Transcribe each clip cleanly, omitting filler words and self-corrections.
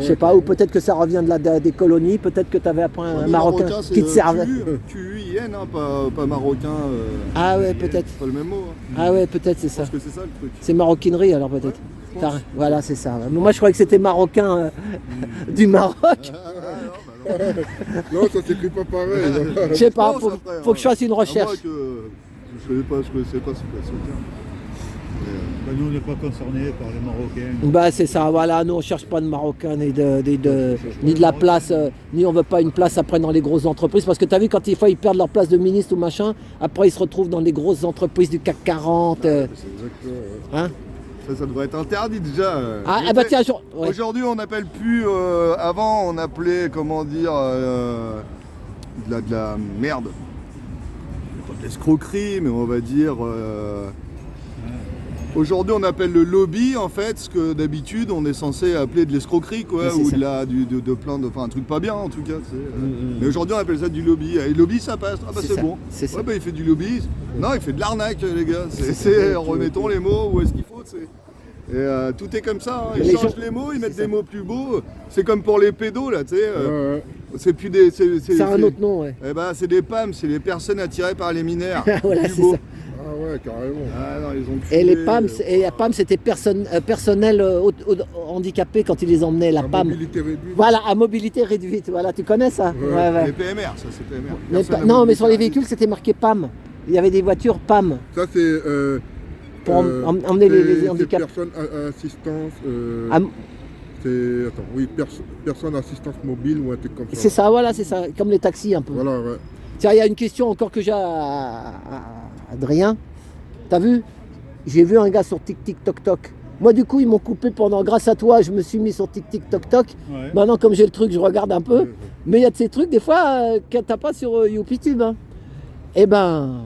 Je sais pas, ou peut-être que ça revient des colonies, peut-être que tu avais après un Marocain qui te servait. QUIN, hein, pas marocain. Ah ouais, peut-être. C'est pas le même mot. Hein. Ah ouais, peut-être c'est ça. Je pense que c'est ça le truc. C'est maroquinerie alors peut-être. Ouais, voilà, c'est ça. Moi je croyais que c'était marocain du Maroc. Non, ça s'écrit pas pareil. Je sais pas, faut que je fasse une recherche. Je connaissais pas ce terme. Nous, on n'est pas concernés par les Marocains. Bah c'est ça, voilà, nous on cherche pas de Marocains ni de la place, ni on veut pas une place après dans les grosses entreprises, parce que tu as vu quand des fois ils perdent leur place de ministre ou machin, après ils se retrouvent dans des grosses entreprises du CAC 40. C'est exactement. Hein Ça devrait être interdit déjà. Bah tiens, ouais. Aujourd'hui on n'appelle plus, avant on appelait, comment dire, de la merde. Pas de l'escroquerie, mais on va dire... Aujourd'hui, on appelle le lobby, en fait, ce que d'habitude, on est censé appeler de l'escroquerie, quoi, ou un truc pas bien, en tout cas. Mais aujourd'hui, on appelle ça du lobby. Et le lobby, ça passe. Ah bah c'est bon. Ouais, bah il fait du lobby. Non, il fait de l'arnaque, les gars. Remettons les mots où est-ce qu'il faut, Et tout est comme ça. Hein. Ils changent les mots, ils mettent des mots plus beaux. C'est comme pour les pédos, là, tu sais. C'est plus des... C'est un autre nom, ouais. Eh ben, c'est des PAM, c'est les personnes attirées par les mineurs. Voilà, c'est ça. Ah ouais, carrément. Ah non, ils ont et les PAM, la PAM c'était personnel handicapé quand ils les emmenaient, la PAM. Mobilité réduite. Voilà, à mobilité réduite, voilà, tu connais ça? Ouais. Les PMR, ça c'est PMR. Non, mais sur les véhicules c'était marqué PAM. Il y avait des voitures PAM. Ça c'est... pour emmener les handicapés. Personnes à assistance... personne assistance mobile ou un truc comme ça. C'est ça, voilà, c'est ça, comme les taxis un peu. Voilà, ouais. Tiens, il y a une question encore que j'ai à Adrien. T'as vu? J'ai vu un gars sur TikTok. Moi, du coup, ils m'ont coupé grâce à toi, je me suis mis sur TikTok. Ouais. Maintenant, comme j'ai le truc, je regarde un peu. Mais il y a de ces trucs, des fois, que t'as pas sur YouPitube. Hein. Eh ben,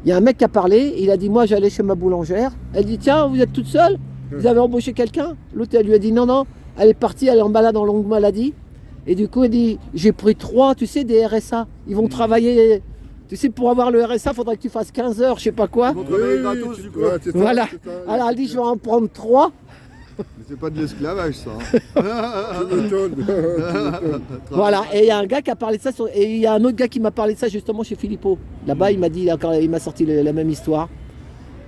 il y a un mec qui a parlé, il a dit, moi, j'allais chez ma boulangère. Elle dit, tiens, vous êtes toute seule? Vous avez embauché quelqu'un? L'autre, elle lui a dit, non, elle est partie, elle est en balade en longue maladie. Et du coup, elle dit, j'ai pris 3, tu sais, des RSA. Ils vont travailler, tu sais, pour avoir le RSA, il faudrait que tu fasses 15 heures, je sais pas quoi. Ils vont travailler gratos, du coup. Ouais, ça, Voilà. Alors, elle dit, je vais en prendre 3. Mais c'est pas de l'esclavage, ça. Hein. Tu m'étonnes. Voilà, et il y a un gars qui a parlé de ça, et il y a un autre gars qui m'a parlé de ça justement chez Philippot. Là-bas, il m'a dit, il m'a sorti la même histoire.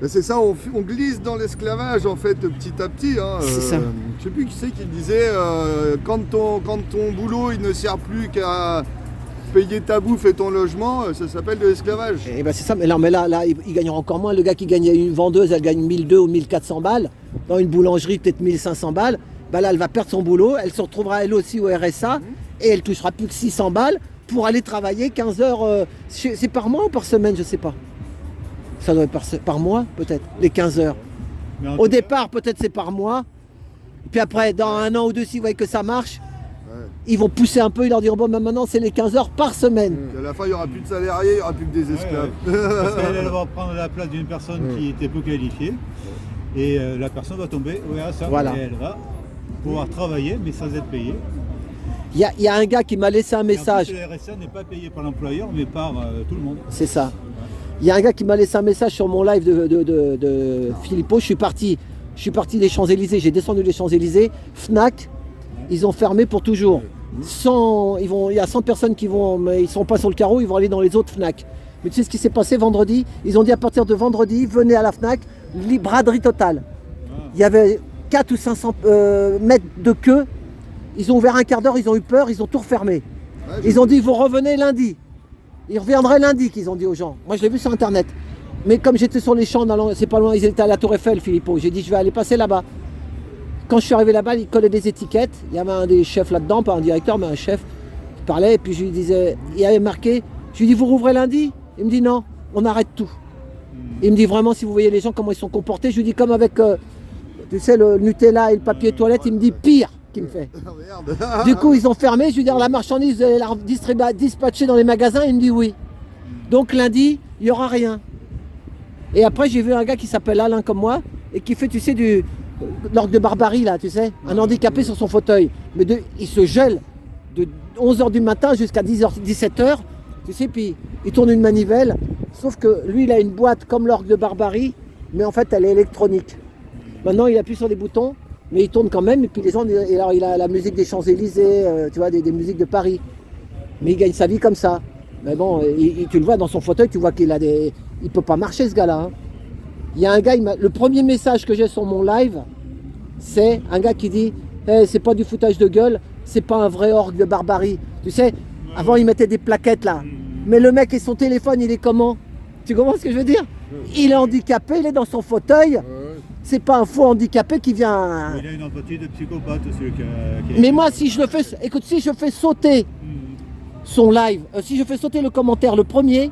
Mais c'est ça, on glisse dans l'esclavage en fait petit à petit. Hein. C'est ça. Je sais plus qui c'est qui disait quand ton boulot il ne sert plus qu'à payer ta bouffe et ton logement, ça s'appelle de l'esclavage. Et ben c'est ça, mais là, il gagnera encore moins. Le gars qui gagnait une vendeuse, elle gagne 1200 ou 1400 balles. Dans une boulangerie, peut-être 1500 balles. Bah là, elle va perdre son boulot, elle se retrouvera elle aussi au RSA et elle touchera plus que 600 balles pour aller travailler 15 heures. C'est par mois ou par semaine, je sais pas. Ça doit être par mois, peut-être, les 15 heures. Au départ, peut-être c'est par mois. Puis après, dans un an ou deux, s'ils voient que ça marche, ils vont pousser un peu, ils leur diront, bon, maintenant, c'est les 15 heures par semaine. À la fin, il n'y aura plus de salariés, il n'y aura plus que des esclaves. Parce qu'elle va prendre la place d'une personne qui était peu qualifiée. Et la personne va tomber au RSA. Voilà. Et elle va pouvoir travailler, mais sans être payée. Il y a un gars qui m'a laissé un message. Et en plus, le RSA n'est pas payé par l'employeur, mais par tout le monde. C'est ça. Il y a un gars qui m'a laissé un message sur mon live de Philippot. Je suis parti des Champs-Élysées, j'ai descendu les Champs-Élysées. Fnac, ils ont fermé pour toujours. Il y a 100 personnes qui vont, mais ils ne sont pas sur le carreau, ils vont aller dans les autres Fnac. Mais tu sais ce qui s'est passé vendredi? Ils ont dit à partir de vendredi, venez à la Fnac, braderie totale. Il y avait 400 ou 500 mètres de queue. Ils ont ouvert un quart d'heure, ils ont eu peur, ils ont tout refermé. Ils ont dit, vous revenez lundi. Ils reviendraient lundi, qu'ils ont dit aux gens. Moi, je l'ai vu sur Internet. Mais comme j'étais sur les champs, c'est pas loin, ils étaient à la Tour Eiffel, Philippot. J'ai dit, je vais aller passer là-bas. Quand je suis arrivé là-bas, ils collaient des étiquettes. Il y avait un des chefs là-dedans, pas un directeur, mais un chef qui parlait. Et puis je lui disais, il avait marqué, je lui dis, vous rouvrez lundi? Il me dit, non, on arrête tout. Il me dit, vraiment, si vous voyez les gens, comment ils sont comportés. Je lui dis, comme avec, tu sais, le Nutella et le papier toilette, il me dit, pire. Qui me fait. Du coup, ils ont fermé. Je lui dis, la marchandise, vous allez la dispatcher dans les magasins. Il me dit oui. Donc lundi, il n'y aura rien. Et après, j'ai vu un gars qui s'appelle Alain comme moi et qui fait, tu sais, de l'orgue de barbarie, là, tu sais, un handicapé sur son fauteuil. Mais il se gèle de 11h du matin jusqu'à 10h, 17h, tu sais, puis il tourne une manivelle. Sauf que lui, il a une boîte comme l'orgue de barbarie, mais en fait, elle est électronique. Maintenant, il appuie sur des boutons. Mais il tourne quand même, et puis les gens, et alors il a la musique des Champs-Élysées, tu vois, des musiques de Paris. Mais il gagne sa vie comme ça. Mais bon, tu le vois dans son fauteuil, tu vois qu'il a des... Il peut pas marcher, ce gars-là. Hein. Il y a un gars, le premier message que j'ai sur mon live, c'est un gars qui dit hey, c'est pas du foutage de gueule, c'est pas un vrai orgue de barbarie. Tu sais, avant il mettait des plaquettes là. Mais le mec et son téléphone, il est comment? Tu comprends ce que je veux dire? Il est handicapé, il est dans son fauteuil. C'est pas un faux handicapé qui vient. Il a une empathie de psychopathe, celui qui Mais moi, si je le fais, écoute, si je fais sauter son live, si je fais sauter le commentaire, le premier,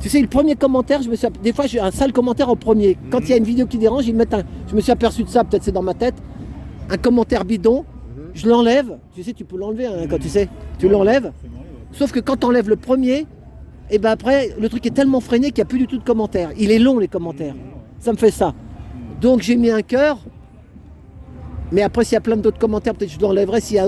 tu sais, le premier commentaire, des fois j'ai un sale commentaire en premier. Quand il y a une vidéo qui dérange, ils mettent je me suis aperçu de ça, peut-être c'est dans ma tête, un commentaire bidon, je l'enlève. Tu sais, tu peux l'enlever hein, quand tu sais, tu l'enlèves. Sauf que quand tu enlèves le premier, et ben après, le truc est tellement freiné qu'il n'y a plus du tout de commentaires. Il est long les commentaires. Ça me fait ça. Donc j'ai mis un cœur. Mais après, s'il y a plein d'autres commentaires, peut-être je l'enlèverai s'il y a.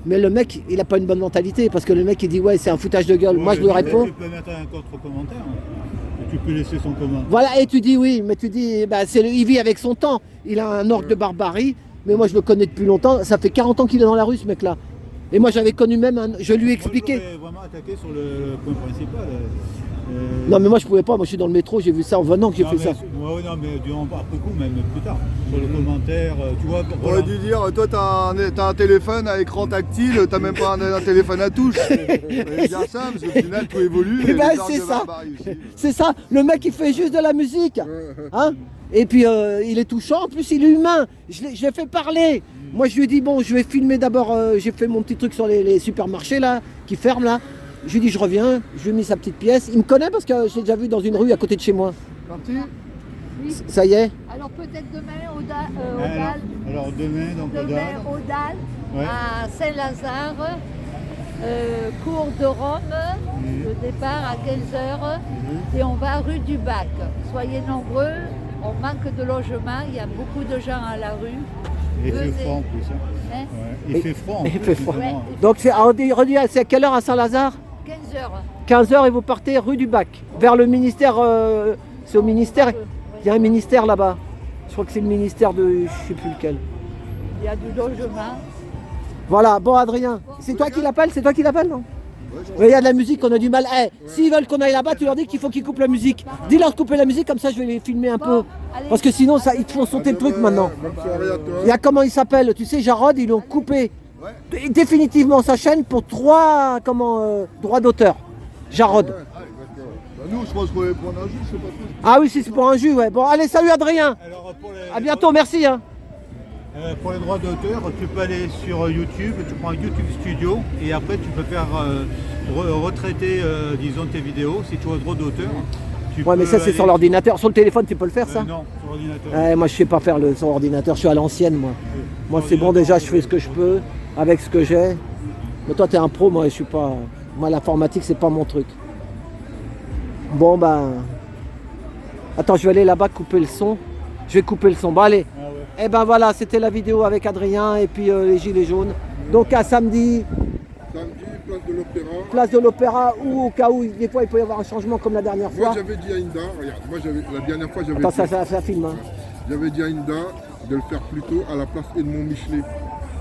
Mais le mec, il n'a pas une bonne mentalité parce que le mec, il dit ouais, c'est un foutage de gueule. Moi, je lui réponds. Tu peux mettre un contre-commentaire. Hein. Et tu peux laisser son commentaire. Voilà, et tu dis oui, mais tu dis, bah, il vit avec son temps. Il a un orgue de barbarie. Mais moi, je le connais depuis longtemps. Ça fait 40 ans qu'il est dans la rue, ce mec-là. Et moi, j'avais connu même je lui ai expliqué. Moi, je vraiment attaqué sur le point principal. Non, mais moi, je pouvais pas. Moi, je suis dans le métro, j'ai vu ça en venant que j'ai fait ça. Oui, non, mais après coup, même plus tard. Sur le commentaire, tu vois. On aurait dû dire, toi, t'as un téléphone à écran tactile, t'as même pas un téléphone à touche. On aurait dire ça, parce qu'au final, tout évolue. Et ben, c'est ça. C'est ça. Le mec, il fait juste de la musique. Hein? Et puis, il est touchant. En plus, il est humain. Je l'ai fait parler. Moi, je lui ai dit, bon, je vais filmer d'abord. J'ai fait mon petit truc sur les supermarchés, là, qui ferment, là. Je lui ai dit, je reviens. Je lui ai mis sa petite pièce. Il me connaît parce que je l'ai déjà vu dans une rue à côté de chez moi. Parti? Oui. Ça y est? Alors peut-être demain au Dalle. Alors demain, donc au Demain Dalle. au Dalle, Ouais. à Saint-Lazare, cours de Rome, le départ à 15h, et on va rue du Bac. Soyez nombreux, on manque de logement, il y a beaucoup de gens à la rue. Et il fait froid en plus. Hein. Hein? Ouais. Il fait froid en Il plus. fait froid. Ouais. Donc, c'est à quelle heure à Saint-Lazare? 15h. 15h et vous partez rue du Bac, vers le ministère, c'est au ministère, il y a un ministère là-bas. Je crois que c'est le ministère de, je sais plus lequel. Il y a du logement. Voilà, bon Adrien, c'est toi qui l'appelles, non? Oui, il y a de la musique, on a du mal. S'ils veulent qu'on aille là-bas, tu leur dis qu'il faut qu'ils coupent la musique. Dis-leur de couper la musique, comme ça je vais les filmer un peu. Allez. Parce que sinon, ils te font sauter le truc maintenant. Bonne soirée à toi. Il y a comment il s'appelle, tu sais, Jarod, ils l'ont coupé définitivement sa chaîne pour 3 droits d'auteur. Jarod. Ah, d'accord. Bah, nous, je pense qu'on va prendre un jus, je sais pas trop. Ah oui, si c'est pour un jus, ouais. Bon, allez, salut Adrien. Alors, À bientôt, merci. Hein. Pour les droits d'auteur, tu peux aller sur YouTube, tu prends YouTube Studio et après tu peux faire retraiter disons tes vidéos si tu as droit d'auteur. Ouais, mais ça c'est sur l'ordinateur. Sur le téléphone, tu peux le faire ça? Non, sur l'ordinateur. Moi je sais pas faire sur l'ordinateur, je suis à l'ancienne moi. Moi c'est bon déjà, je fais ce que je peux avec ce que j'ai. Mais toi t'es un pro, moi je suis pas. Moi l'informatique c'est pas mon truc. Bon ben. Attends, je vais aller là-bas couper le son. Je vais couper le son. Bon allez. Ah ouais. Et ben voilà, c'était la vidéo avec Adrien et puis les gilets jaunes. Donc à samedi, Samedi, place de l'Opéra. place de l'Opéra, ou au cas où des fois il peut y avoir un changement comme la dernière Moi fois. j'avais dit à Inda, regarde, la dernière fois j'avais Attends, dit, ça filme. Hein. j'avais dit à Inda de le faire plutôt à la place Edmond Michelet.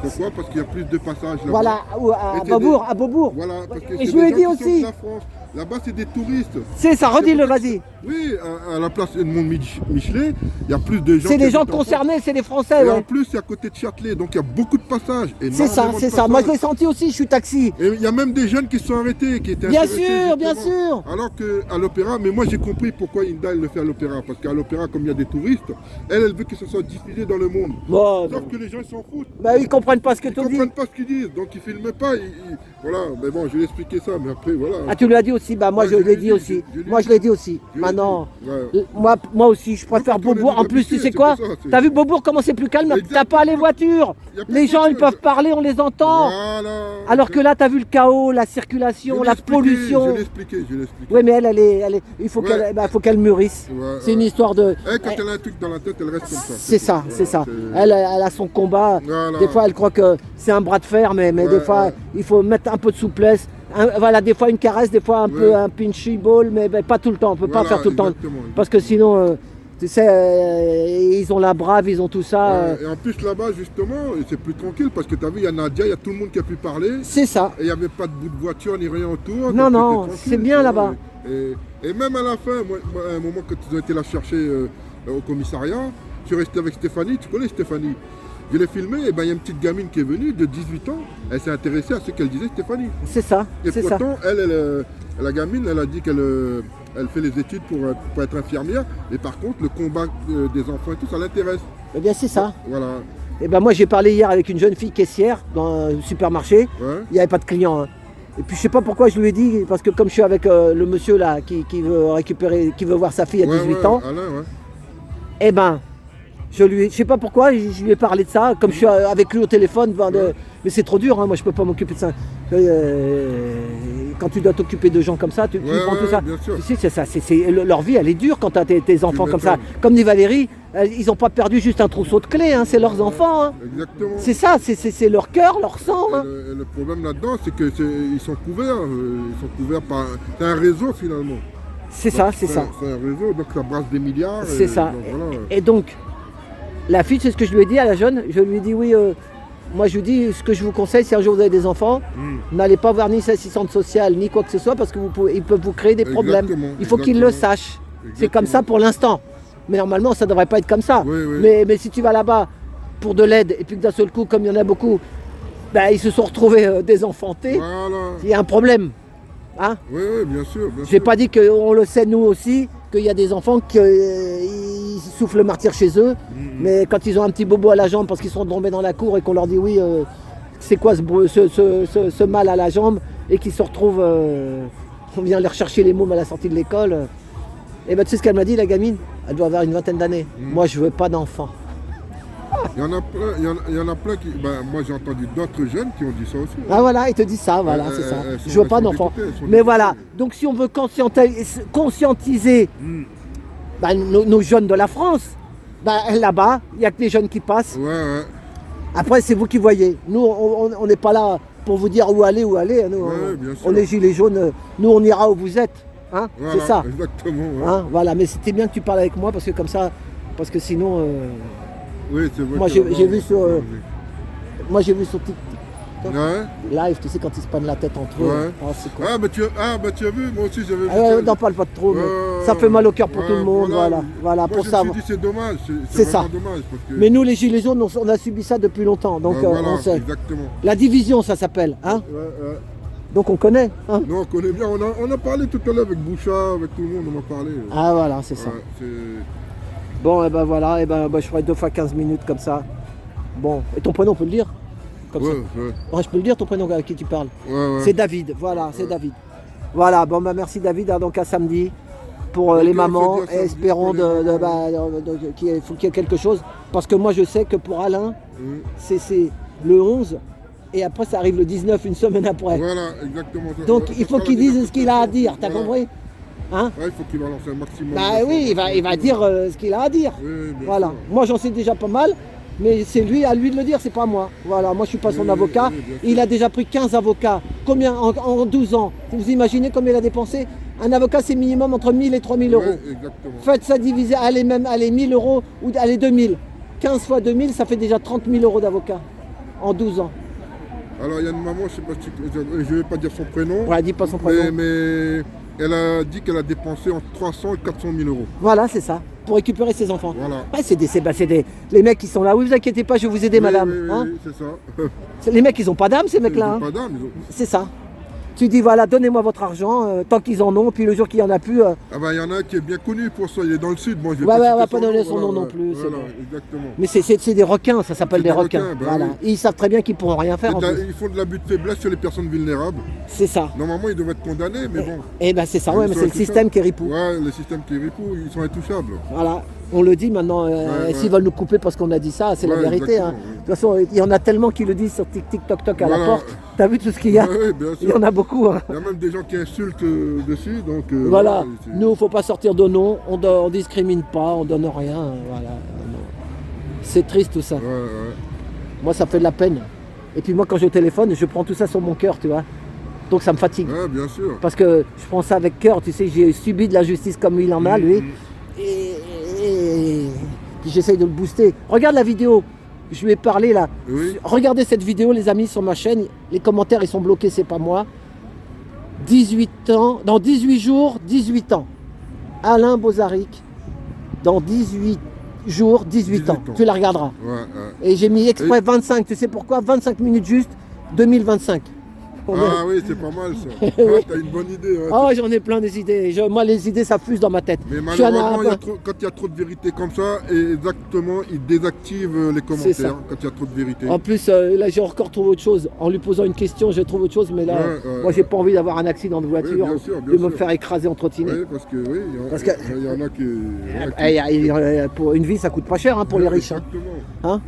Pourquoi? Parce qu'il y a plus de passages là-bas. Voilà, ou à Et c'est Beaubourg, à Beaubourg. Voilà, parce que Et c'est je lui ai des dit gens qui sont aussi. de la France. Là-bas, c'est des touristes. C'est ça, redis-le, vas-y. Oui, à la place Edmond Michelet, il y a plus de gens. C'est qui des gens habitent en France. concernés, c'est des Français, Et en ouais. plus, c'est à côté de Châtelet, donc il y a beaucoup de passages. C'est ça, énormément de c'est ça. Moi je l'ai passages. senti aussi, je suis taxi. Et il y a même des jeunes qui se sont arrêtés, qui étaient Bien intéressés, sûr, bien justement. sûr. Alors qu'à l'opéra, mais moi j'ai compris pourquoi Inda elle le fait à l'opéra. Parce qu'à l'opéra, comme il y a des touristes, elle veut que ce soit diffusé dans le monde. Bon, Sauf que les gens ils s'en foutent. bah ils comprennent pas ce que Ils tu dis. comprennent pas ce qu'ils disent, donc ils filment pas. Voilà, mais bon, je vais expliquer ça, mais après voilà. Ah tu lui as dit aussi, bah moi Ouais, je je l'ai l'ai dit dit, aussi. je l'ai Moi je l'ai dit aussi. Je l'ai Maintenant, dit, ouais. moi aussi, je préfère Nous, quand on est Beaubourg. En des plus, tu habitués, sais c'est quoi? pour ça, c'est- T'as vu Beaubourg comment c'est plus calme? T'as Exactement. pas les voitures. Y a pas Les de gens ils voiture. peuvent parler, on les entend. Voilà. Alors que là t'as vu le chaos, la Je circulation, l'ai la expliqué, pollution. Je l'ai expliqué. Oui mais il faut Ouais. faut qu'elle mûrisse. Ouais, C'est une histoire de. Quand elle a un truc dans la tête, elle reste comme ça. C'est ça, tout. c'est ça. Voilà, Elle a son combat. Voilà. Des fois, elle croit que c'est un bras de fer, mais des Ouais, fois, ouais. il faut mettre un peu de souplesse. Voilà, des fois une caresse, des fois un peu Ouais. un pinchy ball, mais pas tout le temps. On peut pas Voilà, faire tout le temps. exactement. Parce que sinon, Tu sais, ils ont la brave, ils ont tout ça. Et en plus là-bas justement, c'est plus tranquille parce que tu as vu, il y a Nadia, il y a tout le monde qui a pu parler. C'est ça. Et il n'y avait pas de bout de voiture ni rien autour. Non, donc non, c'était tranquille, c'est bien tu là-bas. vois. Et même à la fin, moi, à un moment quand ils ont été la chercher au commissariat, je suis resté avec Stéphanie, tu connais Stéphanie. Je l'ai filmé, et ben il y a une petite gamine qui est venue de 18 ans, elle s'est intéressée à ce qu'elle disait Stéphanie. C'est ça, Et c'est ça. pourtant, la gamine, elle a dit qu'elle elle fait les études pour être infirmière, et par contre, le combat des enfants et tout, ça l'intéresse. Eh bien, c'est ça. Voilà. Et ben moi, j'ai parlé hier avec une jeune fille caissière dans un supermarché. Ouais. Il n'y avait pas de clients. Hein. Et puis, je sais pas pourquoi je lui ai dit, parce que comme je suis avec le monsieur là qui veut récupérer, qui veut voir sa fille à 18 ans, Alain, ouais. eh ben, je sais pas pourquoi, je lui ai parlé de ça, comme je suis avec lui au téléphone, mais c'est trop dur, hein, moi je peux pas m'occuper de ça. Quand tu dois t'occuper de gens comme ça, tu prends tout ça. Bien sûr. Tu sais, c'est ça, leur vie elle est dure quand tu as tes enfants comme ça. Comme dit Valérie, ils n'ont pas perdu juste un trousseau de clés, hein, c'est leurs enfants. Hein. Exactement. C'est ça, c'est leur cœur, leur sang. Hein. Et le problème là-dedans, c'est qu'ils sont couverts par. C'est un réseau finalement. C'est ça, c'est ça. C'est un réseau, donc ça brasse des milliards. C'est ça. Donc, voilà. Et donc, la fille, c'est ce que je lui ai dit à la jeune. Je lui ai dit oui, moi je lui dis ce que je vous conseille, si un jour vous avez des enfants, n'allez pas voir ni assistante sociale ni quoi que ce soit parce qu'ils peuvent vous créer des problèmes. Exactement, Il faut qu'ils le sachent. C'est comme ça pour l'instant. Mais normalement, ça ne devrait pas être comme ça. Oui, oui. Mais si tu vas là-bas pour de l'aide et puis que d'un seul coup, comme il y en a beaucoup, ben, ils se sont retrouvés désenfantés, Voilà. il y a un problème. Hein? Oui, bien sûr. Bien Je n'ai sûr. pas dit qu'on le sait nous aussi, qu'il y a des enfants qui soufflent le martyr chez eux, mais quand ils ont un petit bobo à la jambe parce qu'ils sont tombés dans la cour et qu'on leur dit oui, c'est quoi ce mal à la jambe, et qu'ils se retrouvent, on vient leur chercher les mômes à la sortie de l'école. Et ben tu sais ce qu'elle m'a dit la gamine? Elle doit avoir une vingtaine d'années. Moi je veux pas d'enfants. Il y en a plein qui. Ben, moi j'ai entendu d'autres jeunes qui ont dit ça aussi. Ah voilà, ils te disent ça, voilà, c'est ça. elles sont- Je veux elles pas sont d'enfants. dégoûtées, elles sont Mais dégoûtées. voilà, donc si on veut conscientiser nos jeunes de la France, là-bas, il n'y a que les jeunes qui passent. Ouais. Après, c'est vous qui voyez. Nous, on n'est pas là pour vous dire où aller. Nous, Ouais, bien sûr. on est gilets jaunes. Nous, on ira où vous êtes. Hein, Voilà, c'est ça. Exactement. Ouais. Hein, voilà. Mais c'était bien que tu parles avec moi parce que comme ça, parce que sinon, Oui, c'est vrai. moi, que j'ai là-bas, vu sur, sur TikTok Ouais. live, tu sais, quand ils se prennent la tête entre eux. Ouais. Ah, c'est quoi? Ah, bah tu as vu, moi aussi j'avais vu. Ah ouais, ça. n'en parle pas de trop, mais Ouais, ça fait mal au cœur pour ouais, tout le monde. Voilà, Moi, pour je ça. me suis dit c'est dommage. C'est vraiment ça. dommage parce que. Mais nous, les gilets jaunes, on a subi ça depuis longtemps, donc voilà, on sait. exactement. La division, ça s'appelle, hein. Ouais. Donc on connaît, hein. Non, on connaît bien. On a parlé tout à l'heure avec Bouchard, avec tout le monde, on a parlé. Ah voilà, c'est ça. Ouais, c'est- Bon, et ben voilà, je ferai 2 fois 15 minutes comme ça. Bon, et ton prénom, on peut le dire comme ça. Ouais. Ouais, je peux le dire, ton prénom à qui tu parles. Ouais. C'est David, voilà, c'est David. Voilà, bon, merci David, hein, donc à samedi pour les Ok, mamans, on se dit à et samedi espérons pour les mamans. qu'il faut qu'il y ait quelque chose. Parce que moi, je sais que pour Alain, Mhm. c'est le 11, et après, ça arrive le 19, une semaine après. Voilà, exactement. Donc, Ça il faut sera qu'il la dise ce qu'il a à déportation. dire, t'as Voilà. compris? Hein? Ouais, il faut qu'il balance un maximum. Bah oui, il va dire ce qu'il a à dire. Oui, bien Voilà. sûr. Moi j'en sais déjà pas mal, mais c'est à lui de le dire, c'est pas moi. Voilà, moi je suis pas son Oui, avocat. oui, bien sûr. Il a déjà pris 15 avocats. Combien en 12 ans? Vous imaginez combien il a dépensé? Un avocat c'est minimum entre 1000 et 3000 euros. Ouais, exactement. Faites ça diviser, allez 1000 euros ou allez 2000. 15 fois 2000, ça fait déjà 30 000 euros d'avocat en 12 ans. Alors, il y a une maman, je sais pas si je vais pas dire son prénom, Ouais, dis pas son prénom. mais elle a dit qu'elle a dépensé entre 300 et 400 000 euros. Voilà, c'est ça, pour récupérer ses enfants. Voilà. Ouais, les mecs qui sont là. Oui, vous inquiétez pas, je vais vous aider, madame. Oui, Hein, c'est ça. les mecs, ils ont pas d'âme, ces Ils mecs-là. ont Hein. pas d'âme, C'est ça. Tu dis voilà, donnez-moi votre argent, tant qu'ils en ont, puis le jour qu'il n'y en a plus. Ah bah il y en a un qui est bien connu pour ça, il est dans le sud. Bon, je vais Ouais, pas on citer va pas son donner nom, son voilà, nom non ouais. plus, c'est Voilà, bon. exactement. Mais c'est des requins, ça s'appelle C'est des des requins. requins, bah voilà. oui. Ils savent très bien qu'ils pourront rien faire en plus. Ils font de l'abus de faiblesse sur les personnes vulnérables. C'est ça. Normalement, ils doivent être condamnés, mais bon. Et ben c'est ça, ouais, Ils mais sont c'est le intouchables. système qui est ripou. Ouais, le système qui est ripou, ils sont intouchables. Voilà. On le dit maintenant, Ouais, s'ils ouais. veulent nous couper parce qu'on a dit ça, c'est la Ouais, vérité. Hein. exactement, ouais. De toute façon, il y en a tellement qui le disent sur TikTok à la Voilà. porte. T'as vu tout ce qu'il y a? Ouais, bien Il y sûr. en a beaucoup. Hein. Il y a même des gens qui insultent dessus, donc. Voilà, c'est- nous, faut pas sortir de nom, on discrimine pas, on donne rien. Voilà. Non. C'est triste tout ça. Ouais. Moi, ça fait de la peine. Et puis moi, quand je téléphone, je prends tout ça sur mon cœur, tu vois. Donc ça me fatigue. Ouais, bien sûr. Parce que je prends ça avec cœur, tu sais, j'ai subi de la justice comme il en a, lui. Et Puis j'essaye de le booster. Regarde la vidéo. Je lui ai parlé là. Oui. Regardez cette vidéo, les amis, sur ma chaîne. Les commentaires, ils sont bloqués, c'est pas moi. 18 ans, dans 18 jours, 18 ans. Alain Bozaric, dans 18 jours, 18 ans. Tu la regarderas. Ouais. Et j'ai mis exprès 25, tu sais pourquoi? 25 minutes juste, 2025. Ah oui, c'est pas mal ça. Ah, t'as une bonne idée. Ouais. Oh, j'en ai plein des idées. Moi, les idées, ça fuse dans ma tête. Mais Je suis un malheureusement, arabe. quand il y a trop de vérité comme ça, exactement, ils désactivent les ça. commentaires quand il y a trop de vérité. En plus, là, j'ai encore trouvé autre chose. En lui posant une question, je trouve autre chose. Mais là, moi, j'ai pas envie d'avoir un accident de voiture, bien sûr, de me faire écraser en trottinette. Oui, parce que oui, Parce que- il y en a qui... Pour une vie, ça coûte pas cher hein, pour les riches. Hein. Exactement. Hein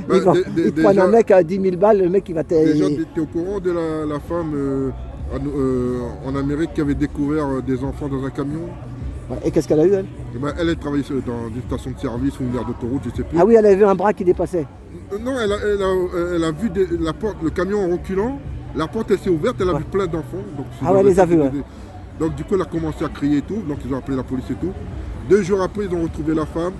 Bah, ils te prennent un mec à 10 000 balles, le mec il va Déjà, t'es au courant de la femme en Amérique qui avait découvert des enfants dans un camion? Ouais, et qu'est-ce qu'elle a eu elle? Eh ben, elle travaillait dans une station de service ou une aire d'autoroute, je sais plus. Ah oui, elle avait vu un bras qui dépassait. Non, elle a vu la porte, le camion en reculant, la porte elle s'est ouverte, elle a vu plein d'enfants. Donc, Ah ouais, elle les a vus, ouais. Donc du coup elle a commencé à crier et tout, donc ils ont appelé la police et tout. 2 jours après ils ont retrouvé la femme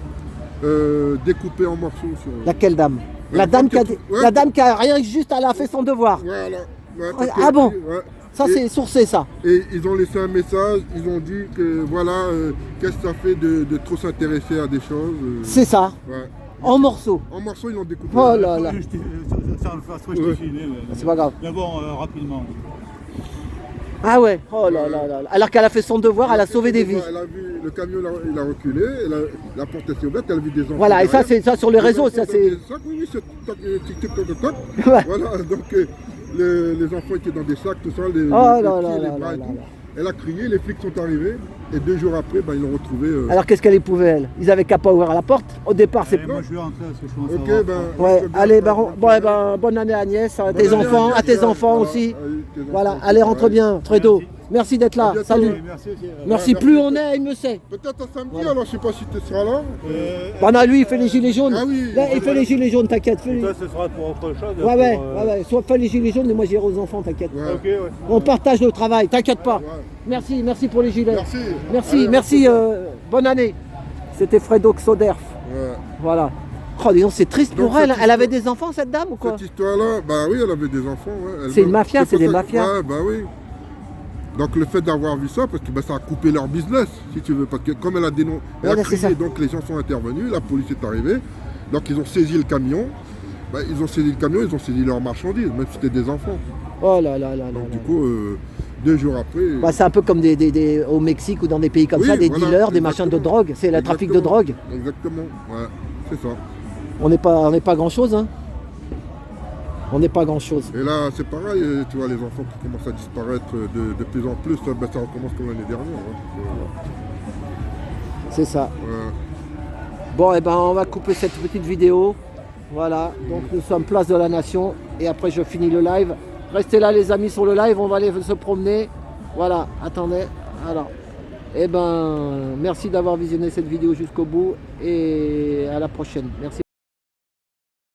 découpée en morceaux. Laquelle dame? Ouais, La dame qui a, ouais. la dame qui a rien, juste elle a fait son devoir. Voilà. Ouais, Ah, parce que- bon ouais. Ça Et- c'est sourcé ça. Et ils ont laissé un message, ils ont dit que voilà, qu'est-ce que ça fait de trop s'intéresser à des choses. C'est ça, Ouais. en morceaux. En morceaux ils l'ont découpé. Oh là là, Ça le fasse, je t'ai filmé. c'est pas grave. Mais bon, rapidement. Ah ouais, oh là là là là. Alors qu'elle a fait son devoir, elle a sauvé des vies. Elle a vu le camion, il a reculé, la porte s'est ouverte, elle a vu des enfants. Voilà, et ça derrière. c'est ça sur les réseaux, enfants ça dans c'est. des sacs, oui, c'est toc, tic, tic, toc, toc, toc. Ouais. Voilà, donc les enfants étaient dans des sacs, tout ça, les Oh là pieds, là les là bras là et là tout. là. Elle a crié, les flics sont arrivés, et 2 jours après, ils l'ont retrouvée. Alors qu'est-ce qu'elle éprouvait elle? Ils avaient qu'à pas ouvrir la porte. Au départ c'est. Allez, moi je vais rentrer parce que je commence à Ok, avoir ben. Ouais, je veux bien allez, faire- bon, eh ben, bonne année à Agnès, à tes Bonne année, enfants, à Agnès, tes enfants voilà, aussi. tes enfants. Voilà, allez, rentre Ouais. bien, Fredo. Merci d'être là, bientôt. salut. Merci aussi. Merci, plus on est, il me sait. Peut-être à samedi, alors je sais pas si tu seras là. Bah non, lui, il fait les gilets jaunes. Ah oui. Là, il fait les gilets jaunes, t'inquiète. Fais les... Toi, ce sera pour autre chose. Ouais, ouais, pour, ouais, ouais. Soit fais les gilets jaunes et moi j'irai aux enfants, t'inquiète. Ouais. Ok, ouais. On partage le travail, t'inquiète pas. Ouais. Merci, merci pour les gilets. Merci. Merci, Allez, merci, bonne année. C'était Fredo Xoderf. Ouais. Voilà. Oh, dis donc, c'est triste Donc, pour elle. cette Elle avait des enfants, cette dame, ou quoi? Cette histoire-là, bah oui, elle avait des enfants. Ouais. C'est une mafia, c'est pour des ça- mafias. Ouais, bah oui. Donc le fait d'avoir vu ça, parce que bah, ça a coupé leur business, si tu veux. Parce que comme elle a dénoncé, elle Ouais, a c'est ça. crié, donc les gens sont intervenus, la police est arrivée. Donc ils ont saisi le camion. Bah, ils ont saisi le camion, ils ont saisi leurs marchandises, même si c'était des enfants. Oh là là là là. Donc là. du coup, 2 jours après. Bah, c'est un peu comme au Mexique ou dans des pays comme Oui, ça, des voilà, dealers, des machins de exactement. drogue. C'est le trafic de drogue. Exactement, ouais, c'est ça. On n'est pas grand chose, hein. On n'est pas grand chose. Et là, c'est pareil, tu vois, les enfants qui commencent à disparaître de plus en plus, ça, bah, ça recommence comme l'année dernière. Hein. C'est ça. Ouais. Bon, et ben on va couper cette petite vidéo. Voilà, donc nous sommes place de la Nation. Et après je finis le live. Restez là les amis sur le live, on va aller se promener. Voilà, attendez. Alors, et ben merci d'avoir visionné cette vidéo jusqu'au bout. Et à la prochaine. Merci.